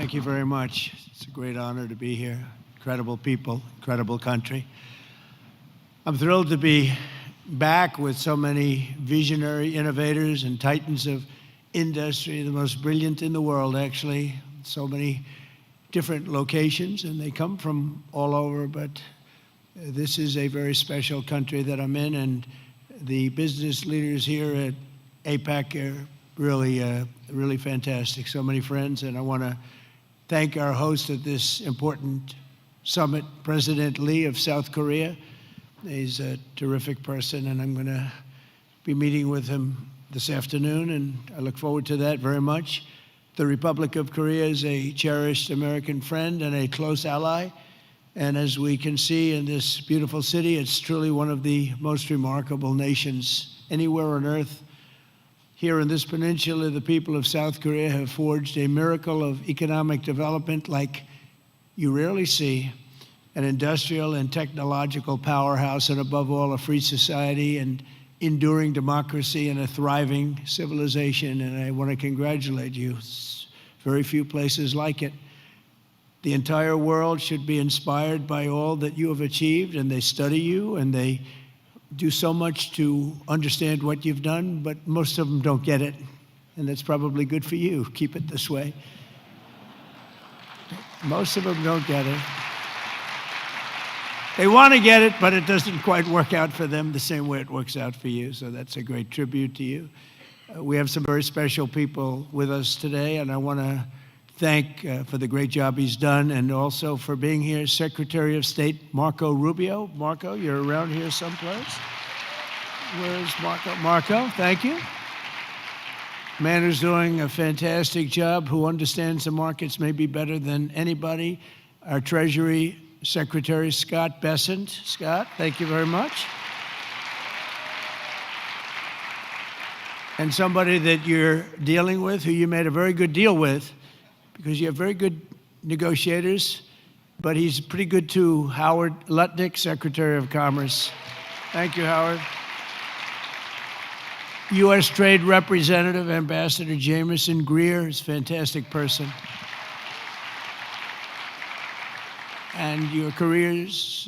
Thank you very much. It's a great honor to be here. Incredible people, incredible country. I'm thrilled to be back with so many visionary innovators and titans of industry, the most brilliant in the world, actually. So many different locations, and they come from all over, but this is a very special country that I'm in, and the business leaders here at APEC are really fantastic. So many friends, and I want to thank our host of this important summit, President Lee of South Korea. He's a terrific person, and I'm going to be meeting with him this afternoon, and I look forward to that very much. The Republic of Korea is a cherished American friend and a close ally, and as we can see in this beautiful city, it's truly one of the most remarkable nations anywhere on earth. Here in this peninsula, the people of South Korea have forged a miracle of economic development like you rarely see, an industrial and technological powerhouse, and above all, a free society and enduring democracy and a thriving civilization, and I want to congratulate you. It's very few places like it. The entire world should be inspired by all that you have achieved, and they study you, and they do so much to understand what you've done, but most of them don't get it, and that's probably good for you. Keep it this way. Most of them don't get it. They want to get it, but it doesn't quite work out for them the same way it works out for you, so that's a great tribute to you. We have some very special people with us today, and I want to thank for the great job he's done, and also for being here, Secretary of State Marco Rubio. Marco, you're around here someplace. Where's Marco? Marco, thank you. Man who's doing a fantastic job, who understands the markets maybe better than anybody. Our Treasury Secretary, Scott Bessent. Scott, thank you very much. And somebody that you're dealing with, who you made a very good deal with, because you have very good negotiators, but he's pretty good too. Howard Lutnick, Secretary of Commerce. Thank you, Howard. U.S. Trade Representative, Ambassador Jameson Greer, is a fantastic person. And your career's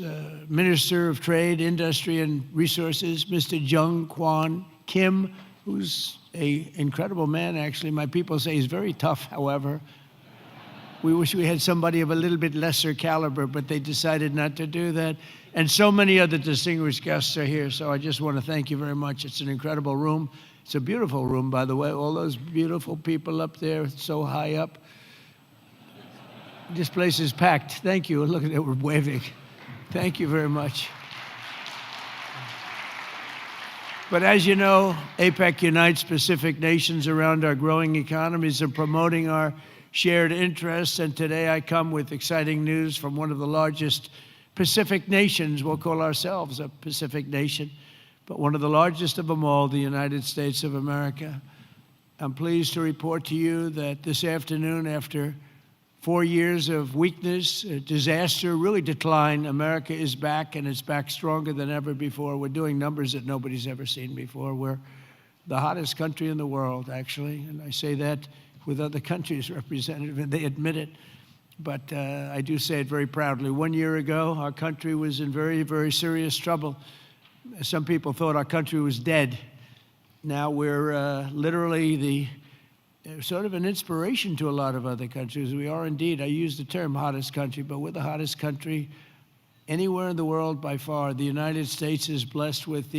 Minister of Trade, Industry, and Resources, Mr. Jung Kwon Kim, who's an incredible man, actually. My people say he's very tough, however. We wish we had somebody of a little bit lesser caliber, but they decided not to do that. And so many other distinguished guests are here, so I just want to thank you very much. It's an incredible room. It's a beautiful room, by the way. All those beautiful people up there, so high up. This place is packed. Thank you. Look at it, we're waving. Thank you very much. But as you know, APEC unites Pacific nations around our growing economies and promoting our shared interests, and today I come with exciting news from one of the largest Pacific nations. We'll call ourselves a Pacific nation, but one of the largest of them all, the United States of America. I'm pleased to report to you that this afternoon, after 4 years of weakness, disaster, really decline, America is back, and it's back stronger than ever before. We're doing numbers that nobody's ever seen before. We're the hottest country in the world, actually, and I say that with other countries represented, and they admit it. But I do say it very proudly. 1 year ago, our country was in very, very serious trouble. Some people thought our country was dead. Now we're literally sort of an inspiration to a lot of other countries. We are indeed, I use the term hottest country, but we're the hottest country anywhere in the world by far. The United States is blessed with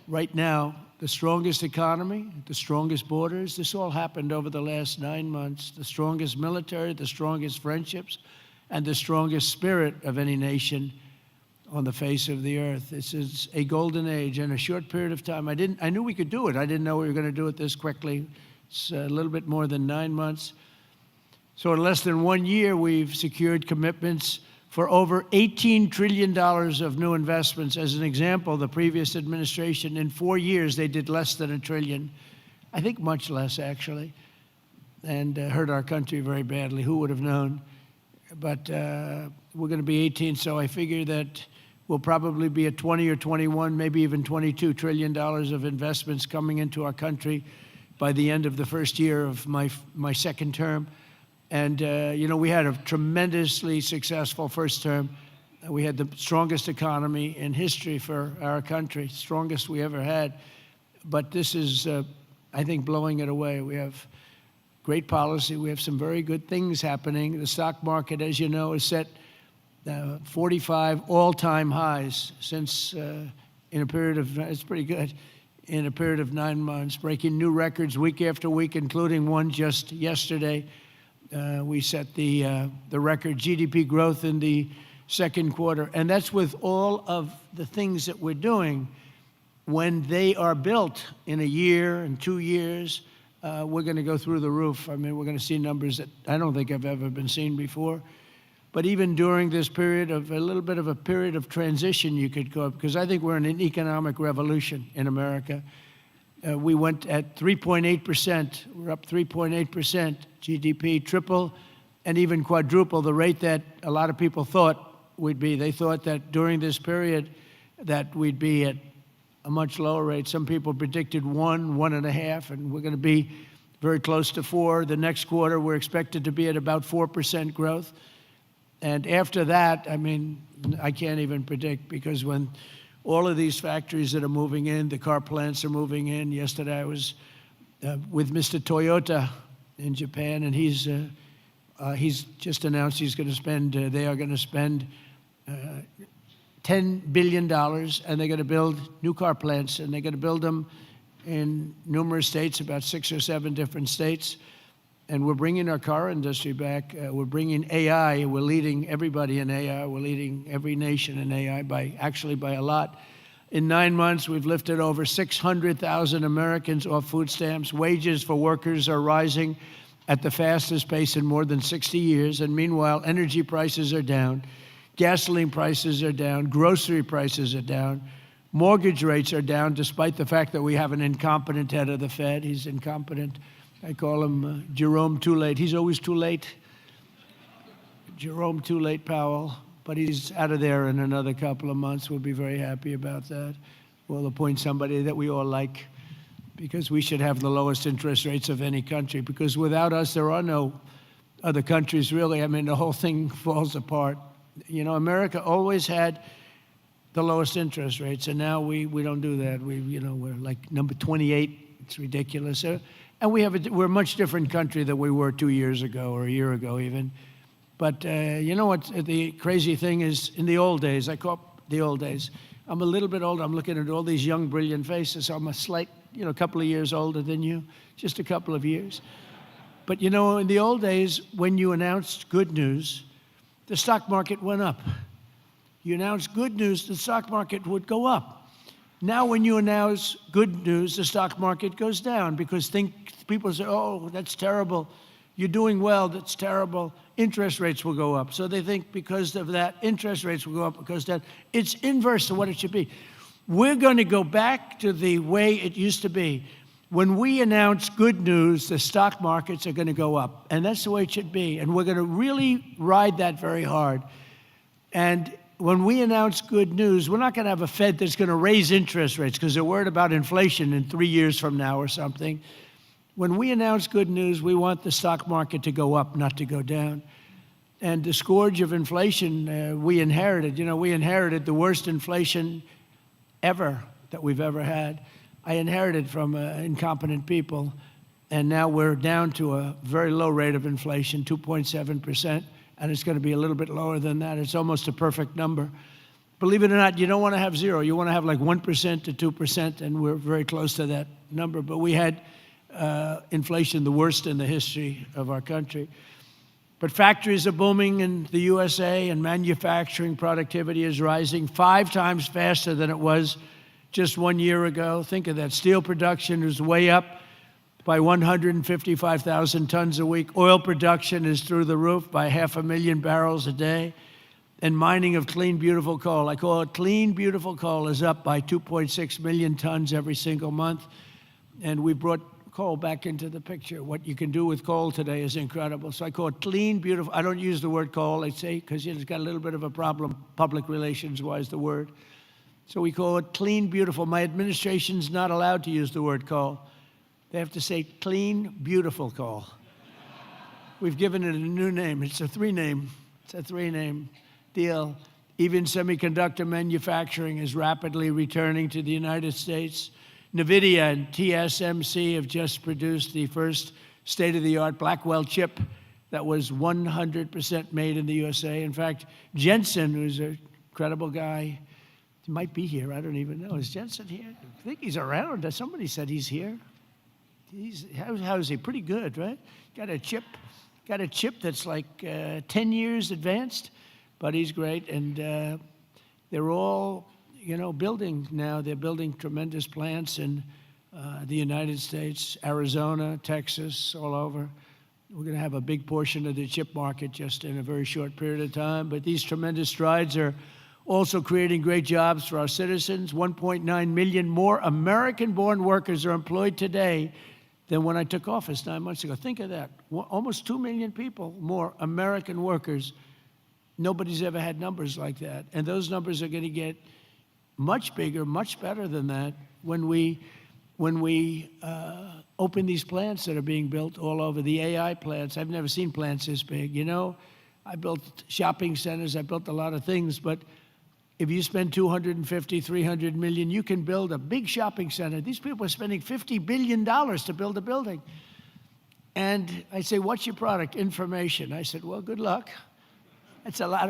right now, the strongest economy, the strongest borders. This all happened over the last 9 months. The strongest military, the strongest friendships, and the strongest spirit of any nation on the face of the earth. This is a golden age in a short period of time. I knew we could do it. I didn't know we were going to do it this quickly. It's a little bit more than 9 months. So in less than 1 year, we've secured commitments for over $18 trillion of new investments. As an example, the previous administration, in 4 years, they did less than $1 trillion. I think much less, actually, and hurt our country very badly. Who would have known? But we're going to be 18, so I figure that we'll probably be at 20 or 21, maybe even $22 trillion of investments coming into our country by the end of the first year of my second term. And, we had a tremendously successful first term. We had the strongest economy in history for our country, strongest we ever had. But this is, I think, blowing it away. We have great policy. We have some very good things happening. The stock market, as you know, is set 45 all-time highs since in a period of, it's pretty good, in a period of 9 months, breaking new records week after week, including one just yesterday. We set the record GDP growth in the second quarter, and that's with all of the things that we're doing. When they are built in a year and 2 years, we're going to go through the roof. I mean, we're going to see numbers that I don't think have ever been seen before. But even during this period of a little bit of a period of transition, you could call it, because I think we're in an economic revolution in America. We went at 3.8%. We're up 3.8% GDP, triple and even quadruple the rate that a lot of people thought we'd be. They thought that during this period that we'd be at a much lower rate. Some people predicted 1.5, and we're going to be very close to 4. The next quarter, we're expected to be at about 4% growth. And after that, I mean, I can't even predict, because when all of these factories that are moving in, the car plants are moving in. Yesterday I was with Mr. Toyota in Japan, and he's just announced he's going to spend, they are going to spend $10 billion, and they're going to build new car plants, and they're going to build them in numerous states, about 6 or 7 different states. And we're bringing our car industry back. We're bringing AI. We're leading everybody in AI. We're leading every nation in AI by a lot. In 9 months, we've lifted over 600,000 Americans off food stamps. Wages for workers are rising at the fastest pace in more than 60 years. And meanwhile, energy prices are down. Gasoline prices are down. Grocery prices are down. Mortgage rates are down, despite the fact that we have an incompetent head of the Fed. He's incompetent. I call him Jerome Too Late. He's always too late. Jerome Too Late Powell. But he's out of there in another couple of months. We'll be very happy about that. We'll appoint somebody that we all like, because we should have the lowest interest rates of any country. Because without us, there are no other countries, really. I mean, the whole thing falls apart. You know, America always had the lowest interest rates, and now we don't do that. We're like number 28. It's ridiculous. And we're a much different country than we were 2 years ago, or a year ago even. But you know what the crazy thing is? In the old days, I call it the old days. I'm a little bit older. I'm looking at all these young, brilliant faces. I'm a slight, couple of years older than you, just a couple of years. But in the old days, when you announced good news, the stock market went up. You announced good news, the stock market would go up. Now, when you announce good news, the stock market goes down, because people say, oh, that's terrible. You're doing well, that's terrible. Interest rates will go up. So they think because of that, interest rates will go up because that. It's inverse to what it should be. We're going to go back to the way it used to be. When we announce good news, the stock markets are going to go up. And that's the way it should be. And we're going to really ride that very hard. And when we announce good news, we're not going to have a Fed that's going to raise interest rates because they're worried about inflation in 3 years from now or something. When we announce good news, we want the stock market to go up, not to go down. And the scourge of inflation we inherited. We inherited the worst inflation ever that we've ever had. I inherited from incompetent people, and now we're down to a very low rate of inflation, 2.7%. And it's going to be a little bit lower than that. It's almost a perfect number. Believe it or not, you don't want to have 0. You want to have like 1% to 2%, and we're very close to that number. But we had inflation the worst in the history of our country. But factories are booming in the USA, and manufacturing productivity is rising 5 times faster than it was just 1 year ago. Think of that. Steel production is way up by 155,000 tons a week. Oil production is through the roof by 500,000 barrels a day. And mining of clean, beautiful coal, I call it clean, beautiful coal, is up by 2.6 million tons every single month. And we brought coal back into the picture. What you can do with coal today is incredible. So I call it clean, beautiful. I don't use the word coal, I say, because it's got a little bit of a problem, public relations-wise, the word. So we call it clean, beautiful. My administration's not allowed to use the word coal. They have to say clean, beautiful coal. We've given it a new name. It's a three-name deal. Even semiconductor manufacturing is rapidly returning to the United States. NVIDIA and TSMC have just produced the first state-of-the-art Blackwell chip that was 100% made in the USA. In fact, Jensen, who's an incredible guy, he might be here. I don't even know. Is Jensen here? I think he's around. Somebody said he's here. How is he? Pretty good, right? Got a chip that's like 10 years advanced, but he's great. And they're all, building now. They're building tremendous plants in the United States, Arizona, Texas, all over. We're going to have a big portion of the chip market just in a very short period of time. But these tremendous strides are also creating great jobs for our citizens. 1.9 million more American-born workers are employed today than when I took office 9 months ago. Think of that. Almost 2 million people more American workers. Nobody's ever had numbers like that. And those numbers are going to get much bigger, much better than that when we open these plants that are being built all over, the AI plants. I've never seen plants this big. I built shopping centers, I built a lot of things, but if you spend 250, 300 million, you can build a big shopping center. These people are spending $50 billion to build a building. And I say, what's your product? Information. I said, well, good luck. That's a lot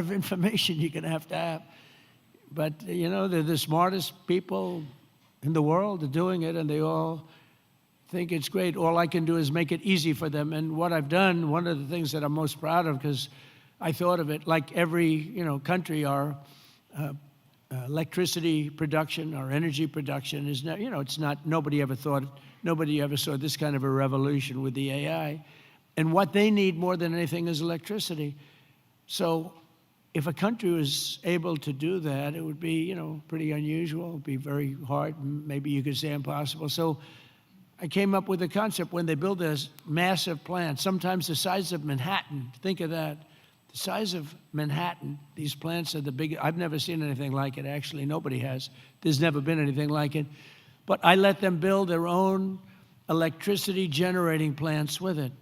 of information you're going to have. But, they're the smartest people in the world are doing it, and they all think it's great. All I can do is make it easy for them. And what I've done, one of the things that I'm most proud of, because I thought of it like every country, our electricity production, our energy production is not, it's not, nobody ever saw this kind of a revolution with the AI. And what they need more than anything is electricity. So if a country was able to do that, it would be, pretty unusual. It would be very hard, maybe you could say impossible. So I came up with a concept when they build this massive plant, sometimes the size of Manhattan. Think of that. The size of Manhattan, these plants are the biggest. I've never seen anything like it, actually. Nobody has. There's never been anything like it. But I let them build their own electricity generating plants with it.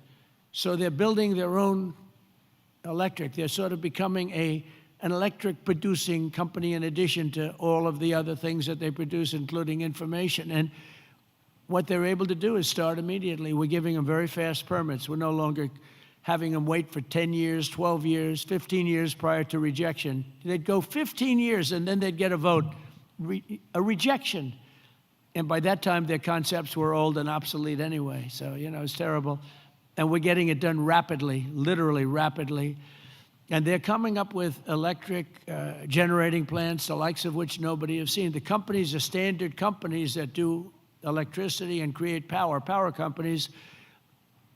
So they're building their own electric. They're sort of becoming an electric producing company in addition to all of the other things that they produce, including information. And what they're able to do is start immediately. We're giving them very fast permits. We're no longer having them wait for 10 years, 12 years, 15 years prior to rejection. They'd go 15 years and then they'd get a vote, a rejection. And by that time, their concepts were old and obsolete anyway. So, it's terrible. And we're getting it done rapidly, literally rapidly. And they're coming up with electric generating plants, the likes of which nobody has seen. The companies are standard companies that do electricity and create power companies.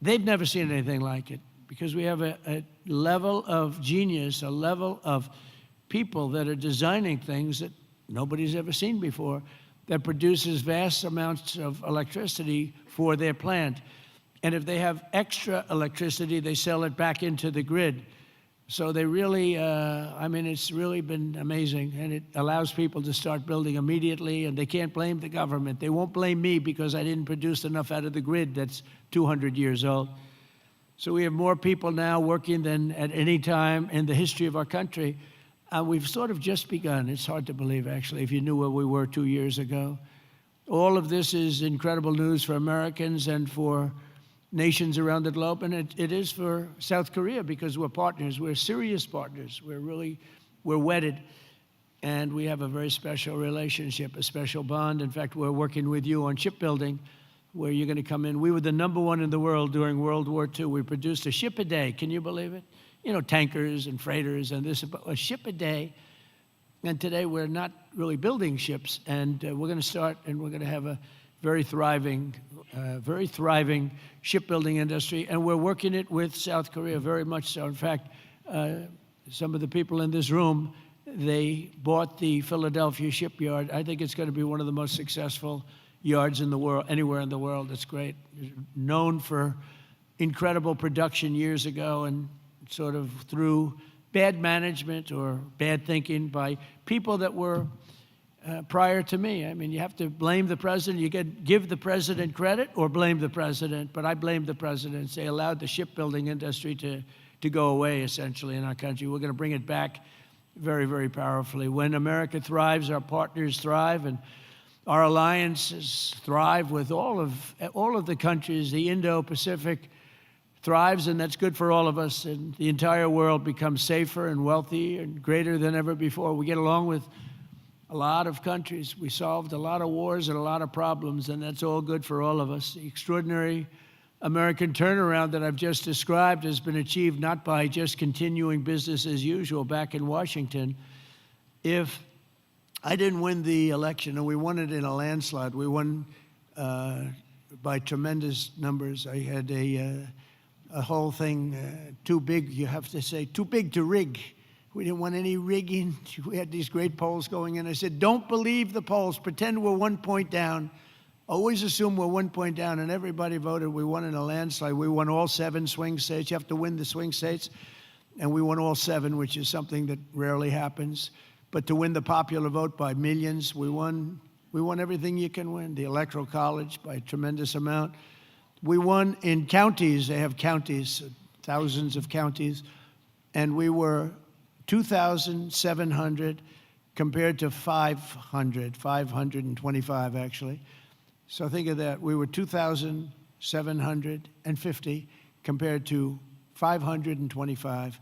They've never seen anything like it because we have a level of genius, a level of people that are designing things that nobody's ever seen before that produces vast amounts of electricity for their plant. And if they have extra electricity, they sell it back into the grid. So they really, it's really been amazing, and it allows people to start building immediately, and they can't blame the government. They won't blame me because I didn't produce enough out of the grid that's 200 years old. So we have more people now working than at any time in the history of our country. And we've sort of just begun. It's hard to believe, actually, if you knew where we were 2 years ago. All of this is incredible news for Americans and for nations around the globe, and it is for South Korea because we're partners. We're serious partners. We're wedded, and we have a very special relationship, a special bond. In fact, we're working with you on shipbuilding, where you're going to come in. We were the #1 in the world during World War II. We produced a ship a day. Can you believe it? Tankers and freighters and this, a ship a day. And today we're not really building ships, and we're going to start, and we're going to have a very thriving shipbuilding industry, and we're working it with South Korea very much so. In fact, some of the people in this room, they bought the Philadelphia shipyard. I think it's going to be one of the most successful yards in the world, anywhere in the world. It's great. Known for incredible production years ago, and sort of through bad management or bad thinking by people that were prior to me. I mean, you have to blame the president. You can give the president credit or blame the president, but I blame the president. They allowed the shipbuilding industry to go away, essentially, in our country. We're going to bring it back very, very powerfully. When America thrives, our partners thrive, and our alliances thrive with all of the countries. The Indo-Pacific thrives, and that's good for all of us, and the entire world becomes safer and wealthy and greater than ever before. We get along with a lot of countries. We solved a lot of wars and a lot of problems, and that's all good for all of us. The extraordinary American turnaround that I've just described has been achieved not by just continuing business as usual back in Washington. If I didn't win the election, and we won it in a landslide, we won by tremendous numbers. I had a whole thing too big, you have to say, too big to rig. We didn't want any rigging. We had these great polls going in. I said, don't believe the polls. Pretend we're 1 point down. Always assume we're 1 point down, and everybody voted. We won in a landslide. We won all 7 swing states. You have to win the swing states, and we won all 7, which is something that rarely happens. But to win the popular vote by millions, we won everything you can win. The Electoral College by a tremendous amount. We won in counties. They have counties, thousands of counties, and we were 2,700 compared to 525 actually. So think of that. We were 2,750 compared to 525.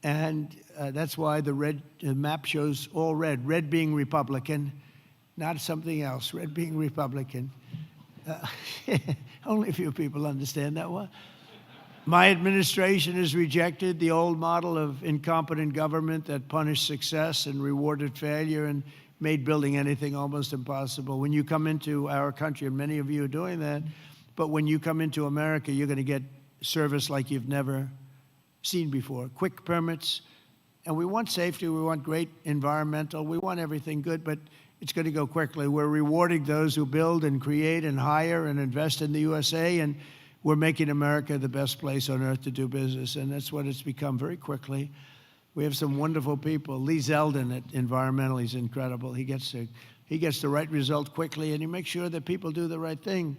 And that's why the map shows all red. Red being Republican, not something else. Red being Republican. Only a few people understand that one. My administration has rejected the old model of incompetent government that punished success and rewarded failure and made building anything almost impossible. When you come into our country, and many of you are doing that, but when you come into America, you're going to get service like you've never seen before. Quick permits, and we want safety, we want great environmental, we want everything good, but it's going to go quickly. We're rewarding those who build and create and hire and invest in the USA, and we're making America the best place on earth to do business, and that's what it's become very quickly. We have some wonderful people. Lee Zeldin at Environmental, he's incredible. He gets the right result quickly, and he makes sure that people do the right thing.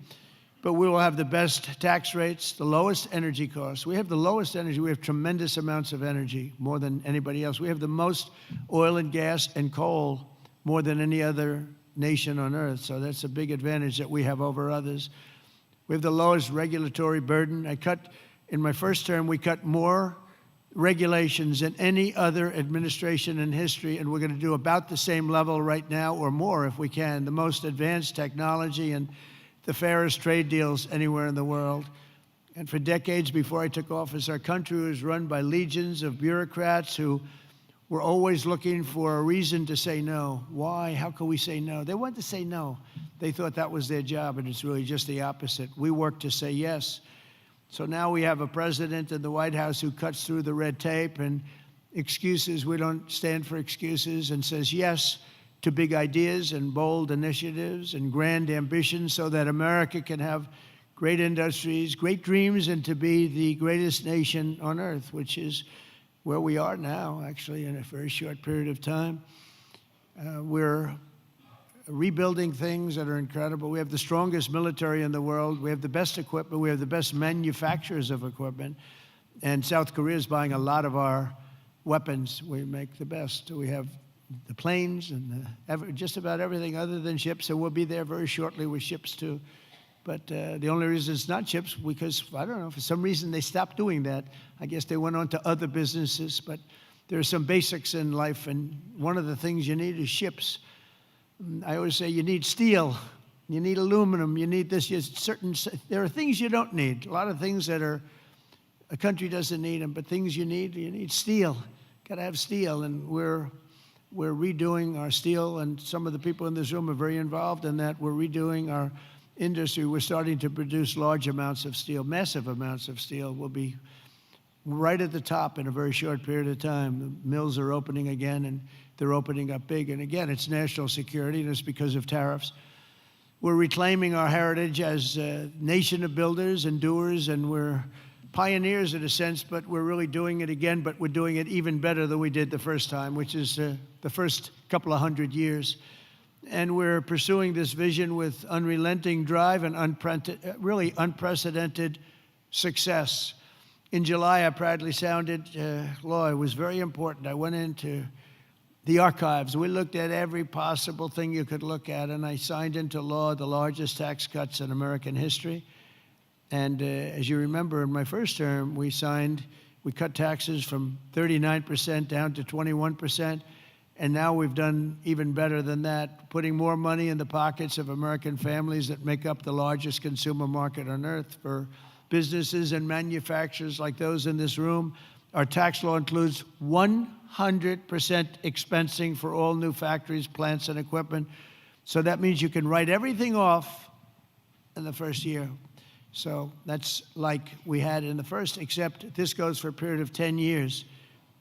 But we will have the best tax rates, the lowest energy costs. We have the lowest energy. We have tremendous amounts of energy, more than anybody else. We have the most oil and gas and coal, more than any other nation on earth. So that's a big advantage that we have over others. We have the lowest regulatory burden. In my first term, we cut more regulations than any other administration in history, and we're going to do about the same level right now or more if we can. The most advanced technology and the fairest trade deals anywhere in the world. And for decades before I took office, our country was run by legions of bureaucrats who were always looking for a reason to say no. Why? How can we say no? They wanted to say no. They thought that was their job, and it's really just the opposite. We work to say yes. So now we have a president in the White House who cuts through the red tape and excuses. We don't stand for excuses, and says yes to big ideas and bold initiatives and grand ambitions so that America can have great industries, great dreams, and to be the greatest nation on earth, which is where we are now, actually, in a very short period of time. We're rebuilding things that are incredible. We have the strongest military in the world. We have the best equipment. We have the best manufacturers of equipment. And South Korea is buying a lot of our weapons. We make the best. We have the planes and just about everything other than ships. And we'll be there very shortly with ships, too. But the only reason it's not ships, because, I don't know, for some reason they stopped doing that. I guess they went on to other businesses. But there are some basics in life, and one of the things you need is ships. I always say you need steel, you need aluminum, you need this. There are things you don't need. A lot of things that a country doesn't need them, but things you need steel. Got to have steel, and we're redoing our steel, and some of the people in this room are very involved in that. We're redoing our industry. We're starting to produce large amounts of steel, massive amounts of steel. We'll be right at the top in a very short period of time. The mills are opening again, and they're opening up big. And again, it's national security, and it's because of tariffs. We're reclaiming our heritage as a nation of builders and doers, and we're pioneers in a sense, but we're really doing it again, but we're doing it even better than we did the first time, which is the first couple of 100 years. And we're pursuing this vision with unrelenting drive and really unprecedented success. In July, I proudly sounded law. It was very important. I went into the archives. We looked at every possible thing you could look at, and I signed into law the largest tax cuts in American history. And as you remember, in my first term, we cut taxes from 39% down to 21%. And now we've done even better than that, putting more money in the pockets of American families that make up the largest consumer market on earth. For businesses and manufacturers like those in this room, our tax law includes 100% expensing for all new factories, plants, and equipment. So that means you can write everything off in the first year. So that's like we had in the first, except this goes for a period of 10 years.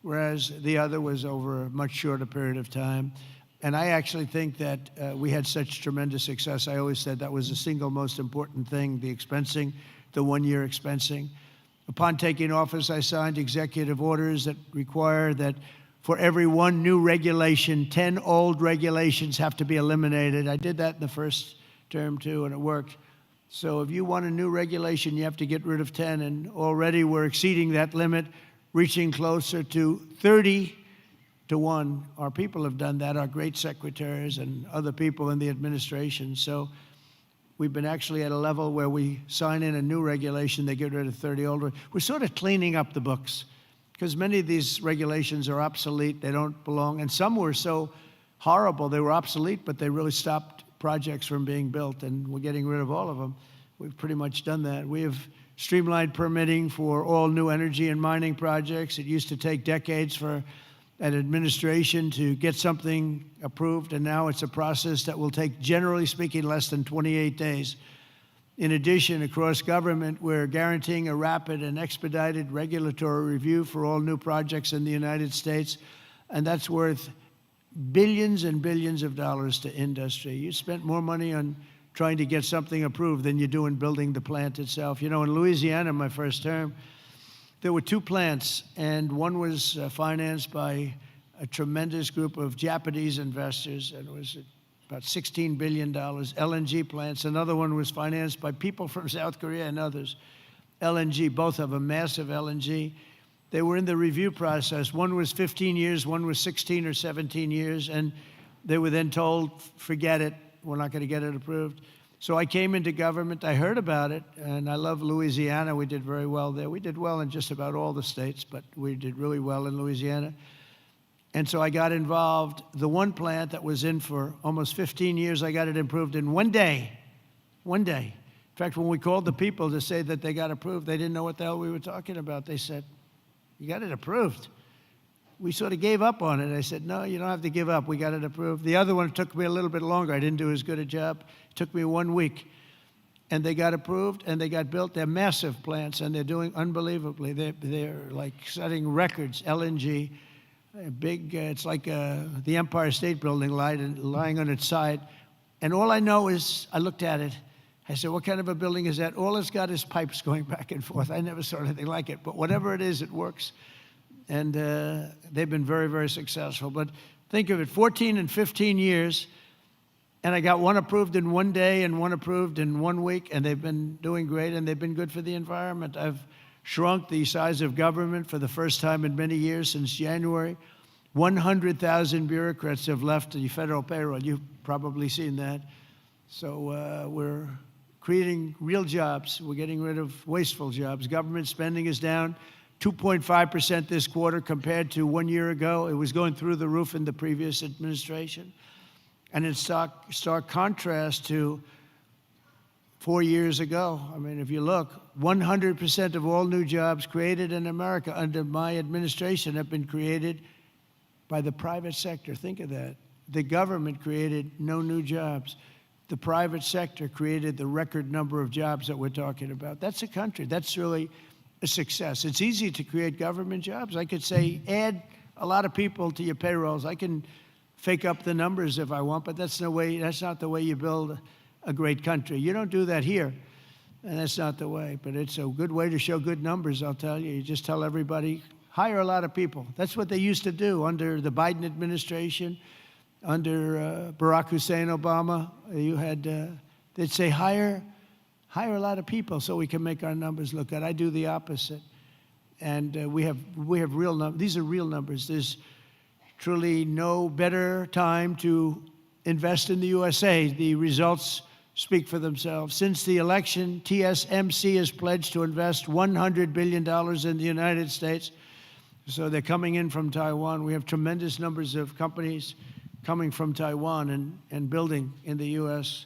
Whereas the other was over a much shorter period of time. And I actually think that we had such tremendous success. I always said that was the single most important thing, the expensing, the one-year expensing. Upon taking office, I signed executive orders that require that for every one new regulation, 10 old regulations have to be eliminated. I did that in the first term, too, and it worked. So if you want a new regulation, you have to get rid of 10, and already we're exceeding that limit, reaching closer to 30 to 1. Our people have done that, our great secretaries and other people in the administration. So we've been actually at a level where we sign in a new regulation, they get rid of 30 old. We're sort of cleaning up the books because many of these regulations are obsolete, they don't belong. And some were so horrible, they were obsolete, but they really stopped projects from being built, and we're getting rid of all of them. We've pretty much done that. We have streamlined permitting for all new energy and mining projects. It used to take decades for an administration to get something approved, and now it's a process that will take, generally speaking, less than 28 days. In addition, across government, we're guaranteeing a rapid and expedited regulatory review for all new projects in the United States, and that's worth billions and billions of dollars to industry. You spent more money on trying to get something approved than you do in building the plant itself. You know, in Louisiana, my first term, there were 2 plants, and one was financed by a tremendous group of Japanese investors, and it was about $16 billion, LNG plants. Another one was financed by people from South Korea and others. LNG, both have a massive LNG. They were in the review process. One was 15 years, one was 16 or 17 years, and they were then told, forget it, we're not going to get it approved. So I came into government, I heard about it, and I love Louisiana. We did very well there. We did well in just about all the states, but we did really well in Louisiana. And so I got involved. The one plant that was in for almost 15 years, I got it approved in one day. One day. In fact, when we called the people to say that they got approved, they didn't know what the hell we were talking about. They said, you got it approved. We sort of gave up on it. I said, no, you don't have to give up. We got it approved. The other one took me a little bit longer. I didn't do as good a job. It took me 1 week. And they got approved, and they got built. They're massive plants, and they're doing unbelievably. They're like setting records, LNG, big, it's like the Empire State Building lying on its side. And all I know is, I looked at it. I said, what kind of a building is that? All it's got is pipes going back and forth. I never saw anything like it. But whatever it is, it works. And they've been very, very successful. But think of it, 14 and 15 years, and I got one approved in one day and one approved in 1 week, and they've been doing great, and they've been good for the environment. I've shrunk the size of government for the first time in many years since January. 100,000 bureaucrats have left the federal payroll. You've probably seen that. So we're creating real jobs. We're getting rid of wasteful jobs. Government spending is down 2.5% this quarter compared to 1 year ago. It was going through the roof in the previous administration. And in stark contrast to 4 years ago. I mean, if you look, 100% of all new jobs created in America under my administration have been created by the private sector. Think of that. The government created no new jobs. The private sector created the record number of jobs that we're talking about. That's a country. That's really a success. It's easy to create government jobs. I could say, add a lot of people to your payrolls. I can fake up the numbers if I want, but that's not the way you build a great country. You don't do that here, and that's not the way. But it's a good way to show good numbers, I'll tell you. You just tell everybody, hire a lot of people. That's what they used to do under the Biden administration. Under Barack Hussein Obama, you had, they'd say hire a lot of people so we can make our numbers look good. I do the opposite. And we have real numbers. These are real numbers. There's truly no better time to invest in the USA. The results speak for themselves. Since the election, TSMC has pledged to invest $100 billion in the United States. So they're coming in from Taiwan. We have tremendous numbers of companies coming from Taiwan and building in the U.S.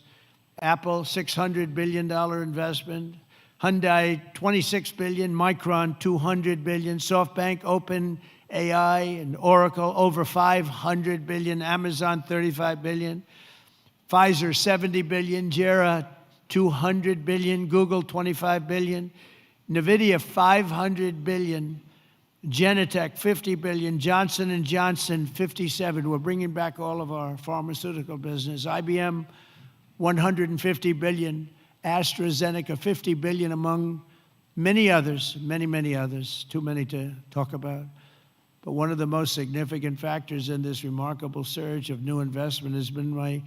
Apple, $600 billion investment. Hyundai, $26 billion. Micron, $200 billion. SoftBank, OpenAI, and Oracle, over $500 billion. Amazon, $35 billion. Pfizer, $70 billion. Jera, $200 billion. Google, $25 billion. NVIDIA, $500 billion. Genentech, $50 billion. Johnson & Johnson, $57. We're bringing back all of our pharmaceutical business. IBM, $150 billion. AstraZeneca, $50 billion, among many others, many others, too many to talk about. But one of the most significant factors in this remarkable surge of new investment has been my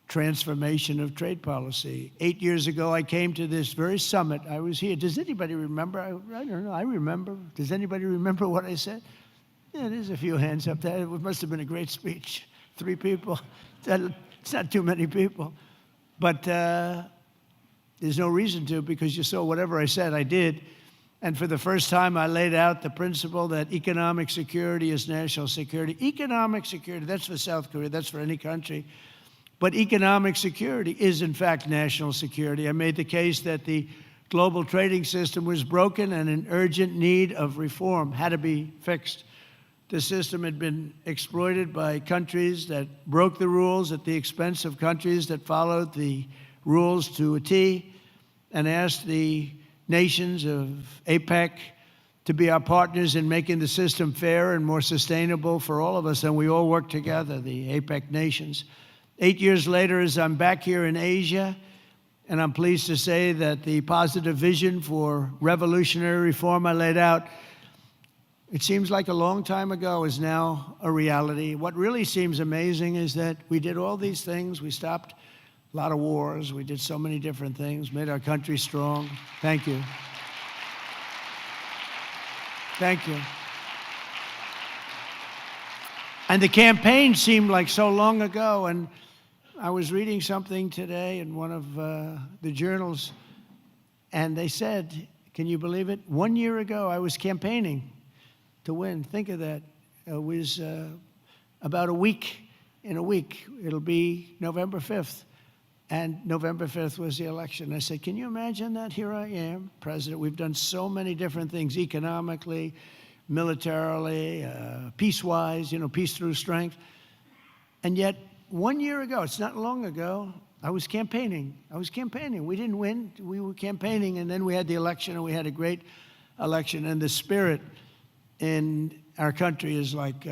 transformation of trade policy. 8 years ago, I came to this very summit. I was here. Does anybody remember? I don't know. I remember. Does anybody remember what I said? Yeah, there's a few hands up there. It must have been a great speech. 3 people. It's not too many people. But there's no reason to, because you saw whatever I said, I did. And for the first time, I laid out the principle that economic security is national security. Economic security, that's for South Korea, that's for any country. But economic security is, in fact, national security. I made the case that the global trading system was broken and in urgent need of reform, had to be fixed. The system had been exploited by countries that broke the rules at the expense of countries that followed the rules to a T, and asked the nations of APEC to be our partners in making the system fair and more sustainable for all of us, and we all work together, the APEC nations. 8 years later, as I'm back here in Asia, and I'm pleased to say that the positive vision for revolutionary reform I laid out, it seems like a long time ago, is now a reality. What really seems amazing is that we did all these things. We stopped a lot of wars. We did so many different things, made our country strong. Thank you. Thank you. And the campaign seemed like so long ago, and I was reading something today in one of the journals, and they said, can you believe it? 1 year ago, I was campaigning to win. Think of that. It was about a week. In a week, it'll be November 5th. And November 5th was the election. I said, can you imagine that? Here I am, president. We've done so many different things economically, militarily, peace-wise, peace through strength. And yet, 1 year ago, it's not long ago, I was campaigning. We didn't win. We were campaigning, and then we had the election, and we had a great election. And the spirit in our country is like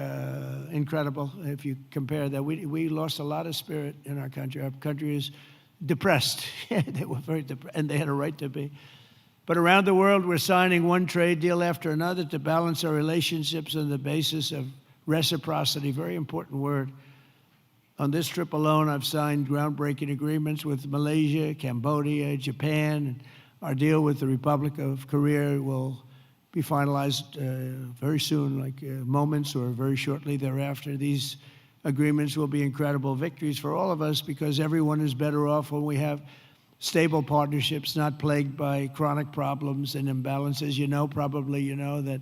incredible if you compare that. We lost a lot of spirit in our country. Our country is depressed. They were very depressed, and they had a right to be. But around the world, we're signing one trade deal after another to balance our relationships on the basis of reciprocity, very important word. On this trip alone, I've signed groundbreaking agreements with Malaysia, Cambodia, Japan, and our deal with the Republic of Korea will be finalized very soon, like moments or very shortly thereafter. These agreements will be incredible victories for all of us because everyone is better off when we have stable partnerships, not plagued by chronic problems and imbalances. Probably you know that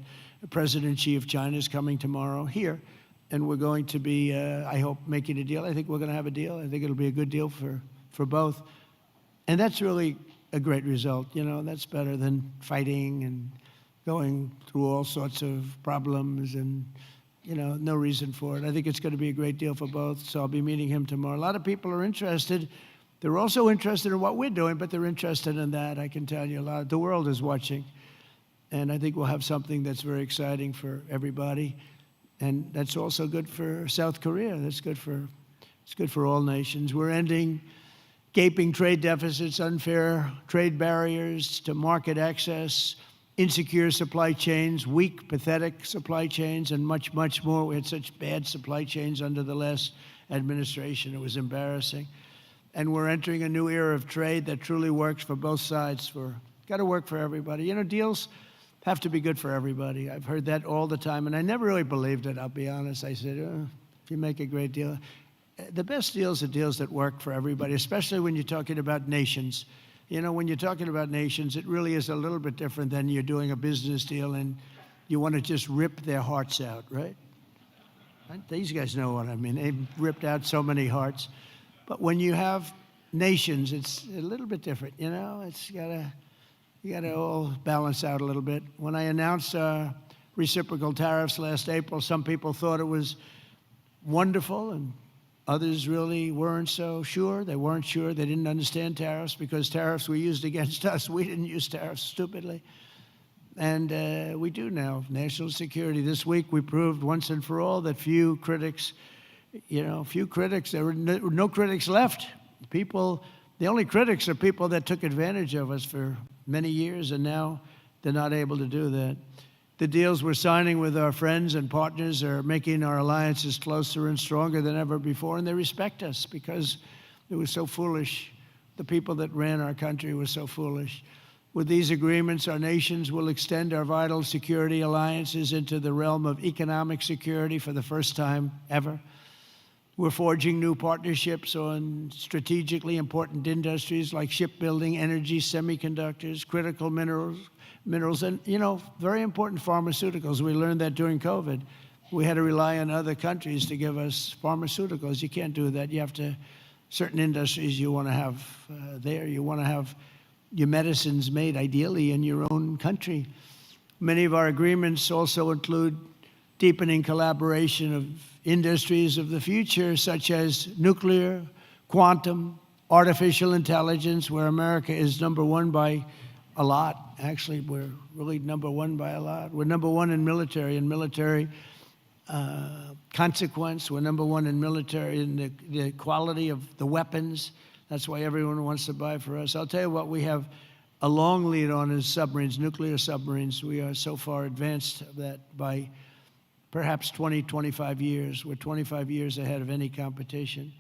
President Xi of China is coming tomorrow here, and we're going to be, I hope, making a deal. I think we're going to have a deal. I think it'll be a good deal for both. And that's really a great result. That's better than fighting and going through all sorts of problems and, no reason for it. I think it's going to be a great deal for both, so I'll be meeting him tomorrow. A lot of people are interested. They're also interested in what we're doing, but they're interested in that. I can tell you a lot. The world is watching, and I think we'll have something that's very exciting for everybody. And that's also good for South Korea. It's good for all nations. We're ending gaping trade deficits, unfair trade barriers to market access, insecure supply chains, weak, pathetic supply chains, and much, much more. We had such bad supply chains under the last administration. It was embarrassing. And we're entering a new era of trade that truly works for both sides. Got to work for everybody. You know, deals have to be good for everybody. I've heard that all the time, and I never really believed it, I'll be honest. I said, if you make a great deal. The best deals are deals that work for everybody, especially when you're talking about nations. You know, when you're talking about nations, it really is a little bit different than you're doing a business deal and you want to just rip their hearts out, right? These guys know what I mean. They've ripped out so many hearts. But when you have nations, it's a little bit different, you know? You gotta all balance out a little bit. When I announced reciprocal tariffs last April, some people thought it was wonderful and others really weren't so sure. They weren't sure. They didn't understand tariffs because tariffs were used against us. We didn't use tariffs stupidly. And we do now. National security. This week we proved once and for all that there were no critics left. The only critics are people that took advantage of us for many years, and now they're not able to do that. The deals we're signing with our friends and partners are making our alliances closer and stronger than ever before, and they respect us because it was so foolish. The people that ran our country were so foolish. With these agreements, our nations will extend our vital security alliances into the realm of economic security for the first time ever. We're forging new partnerships on strategically important industries like shipbuilding, energy, semiconductors, critical minerals, and, very important pharmaceuticals. We learned that during COVID. We had to rely on other countries to give us pharmaceuticals. You can't do that. You have to, certain industries you want to have there. You want to have your medicines made ideally in your own country. Many of our agreements also include deepening collaboration of industries of the future, such as nuclear, quantum, artificial intelligence, where America is number one by a lot. Actually, we're really number one by a lot. We're number one in military consequence. We're number one in military in the quality of the weapons. That's why everyone wants to buy for us. I'll tell you what we have a long lead on is submarines, nuclear submarines. We are so far advanced that by perhaps 20, 25 years. We're 25 years ahead of any competition.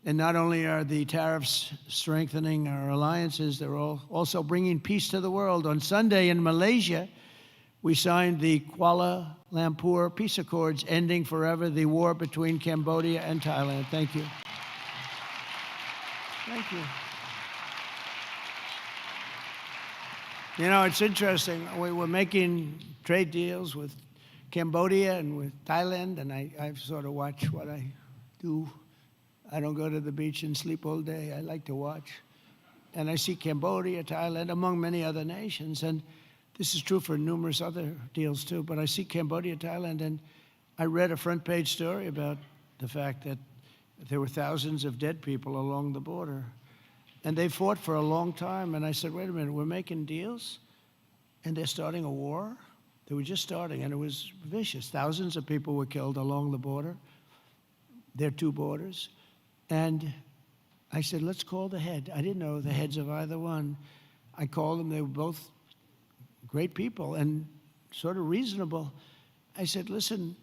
And not only are the tariffs strengthening our alliances, they're also bringing peace to the world. On Sunday in Malaysia, we signed the Kuala Lumpur Peace Accords, ending forever the war between Cambodia and Thailand. Thank you. Thank you. You know, it's interesting. We were making trade deals with Cambodia and with Thailand, and I sort of watch what I do. I don't go to the beach and sleep all day. I like to watch. And I see Cambodia, Thailand, among many other nations. And this is true for numerous other deals too. But I see Cambodia, Thailand, and I read a front page story about the fact that there were thousands of dead people along the border. And they fought for a long time. And I said, wait a minute, we're making deals? And they're starting a war? They were just starting, and it was vicious. Thousands of people were killed along the border, their two borders. And I said, let's call the head. I didn't know the heads of either one. I called them. They were both great people and sort of reasonable. I said, listen,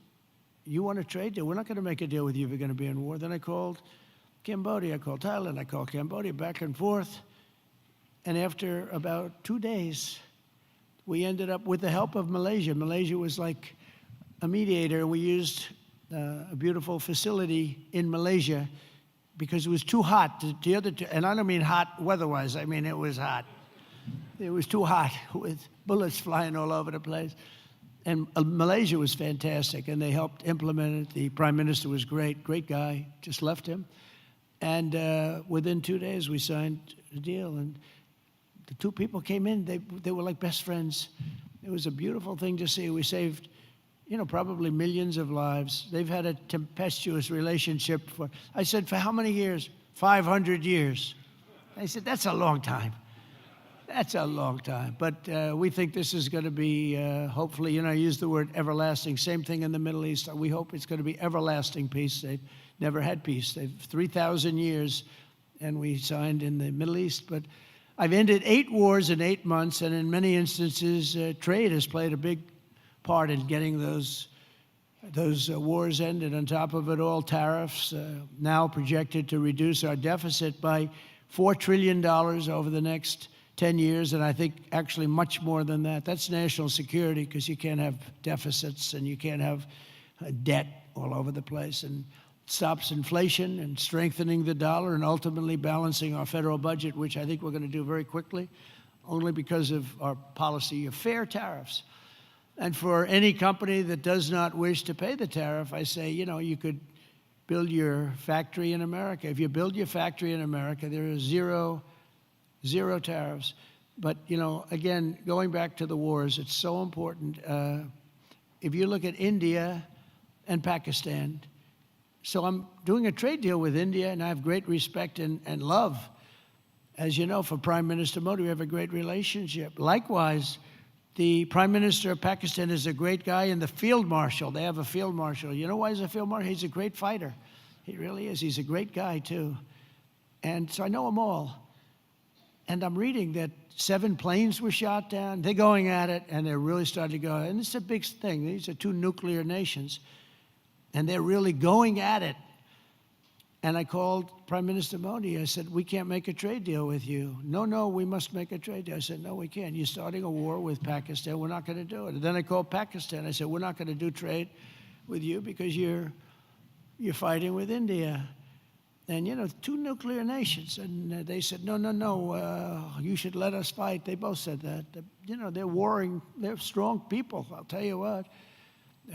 you want a trade deal? We're not going to make a deal with you if you're going to be in war. Then I called Cambodia. I called Thailand. I called Cambodia, back and forth. And after about 2 days, we ended up with the help of Malaysia. Malaysia was like a mediator. We used a beautiful facility in Malaysia because it was too hot. The other two, and I don't mean hot weather-wise. I mean it was hot. It was too hot with bullets flying all over the place. And Malaysia was fantastic, and they helped implement it. The prime minister was great guy. Just left him. And within 2 days, we signed a deal. And the two people came in, they were like best friends. It was a beautiful thing to see. We saved, probably millions of lives. They've had a tempestuous relationship I said, for how many years? 500 years. They said, that's a long time. That's a long time. But we think this is going to be, hopefully, I use the word everlasting. Same thing in the Middle East. We hope it's going to be everlasting peace. They've never had peace. They've 3,000 years, and we signed in the Middle East. But I've ended 8 wars in 8 months, and in many instances, trade has played a big part in getting those wars ended. On top of it all, tariffs now projected to reduce our deficit by $4 trillion over the next 10 years, and I think actually much more than that. That's national security, because you can't have deficits and you can't have debt all over the place. And it stops inflation and strengthening the dollar and ultimately balancing our federal budget, which I think we're going to do very quickly, only because of our policy of fair tariffs. And for any company that does not wish to pay the tariff, I say, you could build your factory in America. If you build your factory in America, there are zero tariffs. But, again, going back to the wars, it's so important. If you look at India and Pakistan, so I'm doing a trade deal with India, and I have great respect and love. As you know, for Prime Minister Modi, we have a great relationship. Likewise, the Prime Minister of Pakistan is a great guy, and the Field Marshal, they have a Field Marshal. You know why he's a Field Marshal? He's a great fighter. He really is. He's a great guy, too. And so I know them all. And I'm reading that 7 planes were shot down. They're going at it, and they're really starting to go. And it's a big thing. These are 2 nuclear nations, and they're really going at it. And I called Prime Minister Modi. I said, we can't make a trade deal with you. No, we must make a trade deal. I said, no, we can't. You're starting a war with Pakistan. We're not going to do it. And then I called Pakistan. I said, we're not going to do trade with you because you're fighting with India. And, 2 nuclear nations. And they said, no, you should let us fight. They both said that. They're warring. They're strong people, I'll tell you what.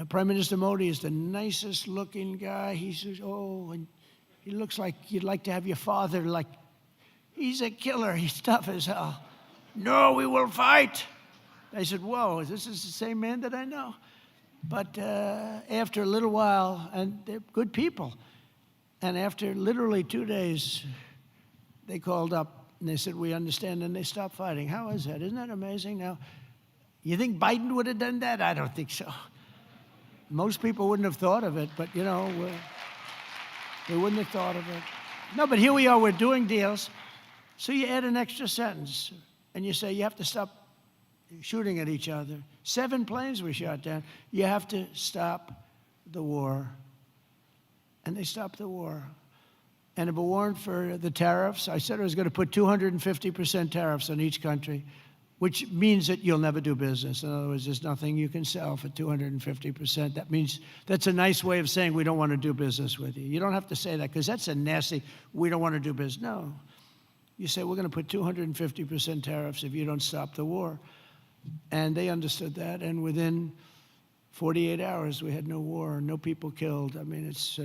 Prime Minister Modi is the nicest looking guy. He says, and he looks like you'd like to have your father, he's a killer. He's tough as hell. No, we will fight. I said, whoa, this is the same man that I know. But after a little while, and they're good people, and after literally 2 days, they called up and they said, we understand, and they stopped fighting. How is that? Isn't that amazing? Now, you think Biden would have done that? I don't think so. Most people wouldn't have thought of it, but, they wouldn't have thought of it. No, but here we are, we're doing deals. So you add an extra sentence, and you say you have to stop shooting at each other. 7 planes were shot down. You have to stop the war. And they stopped the war. And if it weren't for the tariffs, I said I was going to put 250% tariffs on each country, which means that you'll never do business. In other words, there's nothing you can sell for 250%. That means, that's a nice way of saying we don't want to do business with you. You don't have to say that, because that's a nasty, we don't want to do business. No. You say, we're going to put 250% tariffs if you don't stop the war. And they understood that, and within 48 hours, we had no war, no people killed. I mean, it's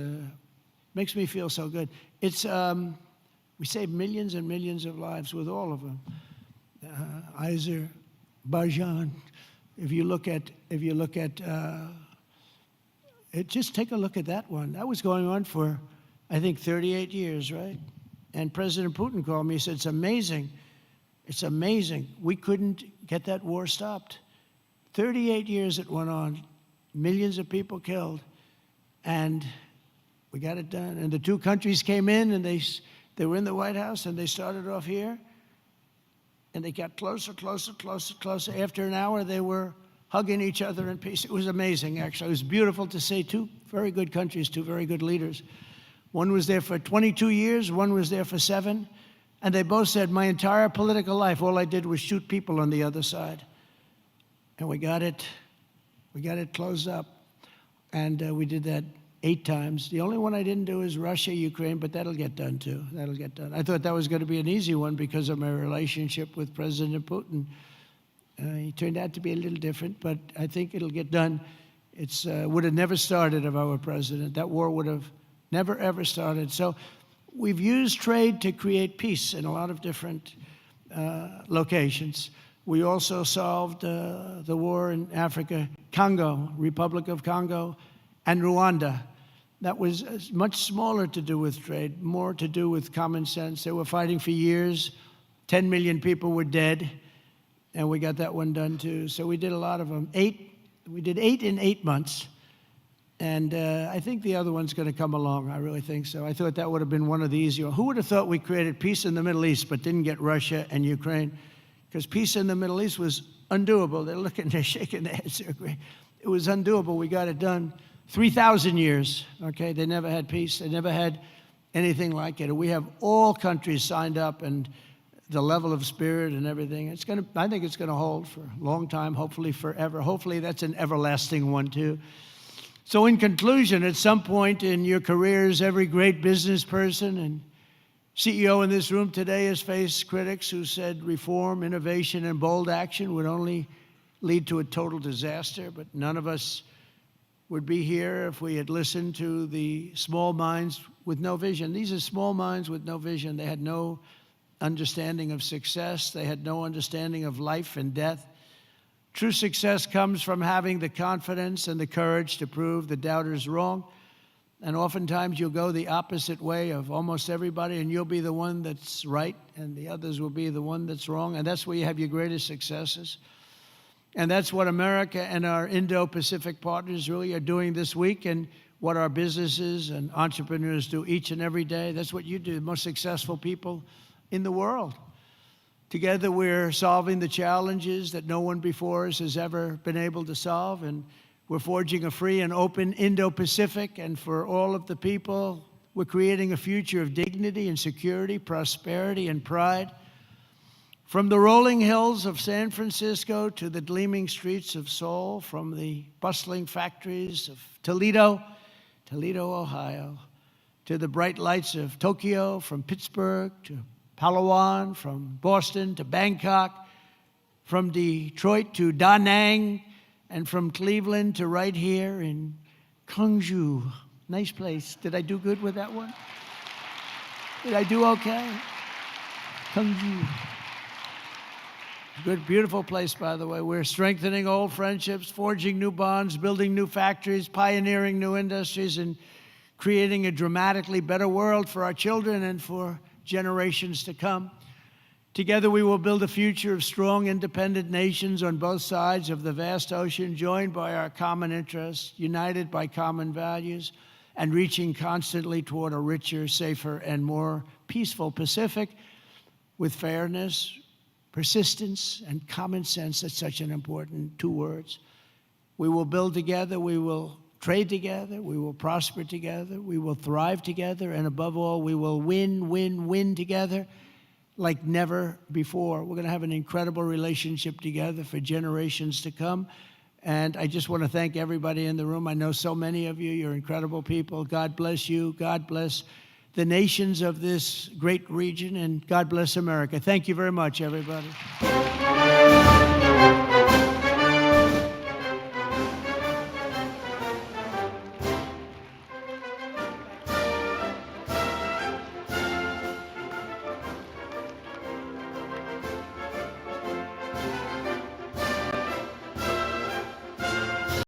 makes me feel so good. It's we saved millions and millions of lives with all of them. Azerbaijan. If you look at just take a look at that one. That was going on for, I think, 38 years, right? And President Putin called me. He said, "It's amazing. It's amazing. We couldn't get that war stopped. 38 years it went on, millions of people killed, and we got it done." And the 2 countries came in, and they were in the White House, and they started off here. And they got closer, closer, closer, closer. After an hour, they were hugging each other in peace. It was amazing, actually. It was beautiful to see 2 very good countries, 2 very good leaders. One was there for 22 years, one was there for 7. And they both said, my entire political life, all I did was shoot people on the other side. And we got it closed up. And we did that 8 times. The only one I didn't do is Russia, Ukraine, but that'll get done too. That'll get done. I thought that was going to be an easy one because of my relationship with President Putin. He turned out to be a little different, but I think it'll get done. It would have never started if I were president. That war would have never, ever started. So we've used trade to create peace in a lot of different locations. We also solved the war in Africa, Congo, Republic of Congo, and Rwanda. That was much smaller to do with trade, more to do with common sense. They were fighting for years. 10 million people were dead, and we got that one done too. So we did a lot of them. We did 8 in 8 months, And I think the other one's going to come along. I really think so. I thought that would have been one of the easier. Who would have thought we created peace in the Middle East but didn't get Russia and Ukraine? Because peace in the Middle East was undoable. They're looking, they're shaking their heads. They're agreeing. It was undoable. We got it done. 3,000 years, okay? They never had peace. They never had anything like it. We have all countries signed up, and the level of spirit and everything. I think it's going to hold for a long time, hopefully forever. Hopefully that's an everlasting one, too. So in conclusion, at some point in your careers, every great business person and CEO in this room today has faced critics who said reform, innovation, and bold action would only lead to a total disaster, but none of us would be here if we had listened to the small minds with no vision. These are small minds with no vision. They had no understanding of success. They had no understanding of life and death. True success comes from having the confidence and the courage to prove the doubters wrong. And oftentimes you'll go the opposite way of almost everybody, and you'll be the one that's right, and the others will be the one that's wrong. And that's where you have your greatest successes. And that's what America and our Indo-Pacific partners really are doing this week, and what our businesses and entrepreneurs do each and every day. That's what you do, the most successful people in the world. Together, we're solving the challenges that no one before us has ever been able to solve, and we're forging a free and open Indo-Pacific, and for all of the people, we're creating a future of dignity and security, prosperity and pride. From the rolling hills of San Francisco to the gleaming streets of Seoul, from the bustling factories of Toledo, Ohio, to the bright lights of Tokyo, from Pittsburgh to Palawan, from Boston to Bangkok, from Detroit to Da Nang, and from Cleveland to right here in Gwangju. Nice place. Did I do good with that one? Did I do okay? Gwangju. Good, beautiful place, by the way. We're strengthening old friendships, forging new bonds, building new factories, pioneering new industries, and creating a dramatically better world for our children and for generations to come. Together we will build a future of strong, independent nations on both sides of the vast ocean, joined by our common interests, united by common values, and reaching constantly toward a richer, safer, and more peaceful Pacific with fairness, persistence, and common sense. That's such an important two words. We will build together, we will trade together, we will prosper together, we will thrive together, and above all, we will win together like never before. We're going to have an incredible relationship together for generations to come. And I just want to thank everybody in the room. I know so many of you. You're incredible people. God bless you. God bless the nations of this great region, and God bless America. Thank you very much, everybody.